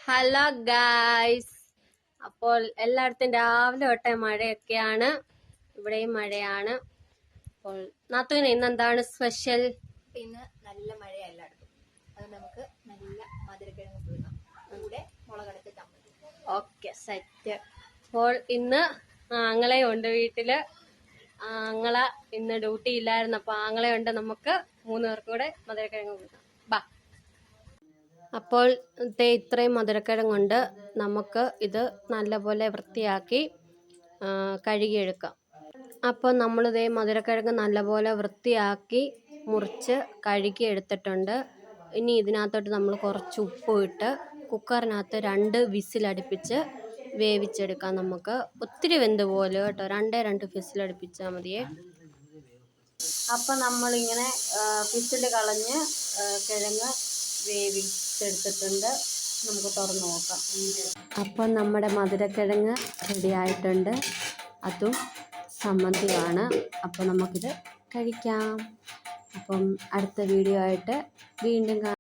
Hello guys, അപ്പോൾ എല്ലായിടത്തും രാവിലെ തൊട്ടേ മഴയൊക്കെയാണ്. ഇവിടെയും മഴയാണ്. അപ്പോൾ നാത്തുവിന് ഇന്ന് എന്താണ് സ്പെഷ്യൽ? ഇന്ന് നല്ല മഴ എല്ലായിടത്തും. അത് നമുക്ക് നല്ല മധുരക്കിഴങ്ങ് പുഴുങ്ങാം, കൂടെ മുളകടുത്ത് ചമ്മന്തി. Okay, set. അപ്പോൾ ഇന്ന് ആങ്ങളെ ഉണ്ട് വീട്ടില്. ആങ്ങള ഇന്ന് ഡ്യൂട്ടി ഇല്ലായിരുന്നു, അപ്പൊ ആങ്ങളെ ഉണ്ട്. നമുക്ക് 3 പേർക്ക് കൂടെ മധുരക്കിഴങ്ങ് പുഴുങ്ങാം. ബാ. അപ്പോൾ ഇത്രയും മധുരക്കിഴങ്ങുണ്ട്. നമുക്ക് ഇത് നല്ലപോലെ വൃത്തിയാക്കി കഴുകിയെടുക്കാം. അപ്പോൾ നമ്മളിതേ മധുരക്കിഴങ്ങ് നല്ലപോലെ വൃത്തിയാക്കി മുറിച്ച് കഴുകി എടുത്തിട്ടുണ്ട്. ഇനി ഇതിനകത്തോട്ട് നമ്മൾ കുറച്ച് ഉപ്പ് ഇട്ട് കുക്കറിനകത്ത് 2 വിസിലടുപ്പിച്ച് വേവിച്ചെടുക്കാം. നമുക്ക് ഒത്തിരി വെന്ത് പോലെ കേട്ടോ, 2 വിസിലടുപ്പിച്ചാൽ മതിയേ. അപ്പം നമ്മളിങ്ങനെ വിസിൽ കളഞ്ഞ് കിഴങ്ങ് വേവിച്ചെടുത്തിട്ടുണ്ട്. നമുക്ക് തുറന്ന് നോക്കാം. അപ്പം നമ്മുടെ മധുരക്കിഴങ്ങ് റെഡി ആയിട്ടുണ്ട്. അതും ചമ്മന്തിയാണ്. അപ്പോൾ നമുക്കിത് കഴിക്കാം. അപ്പം അടുത്ത വീഡിയോ ആയിട്ട് വീണ്ടും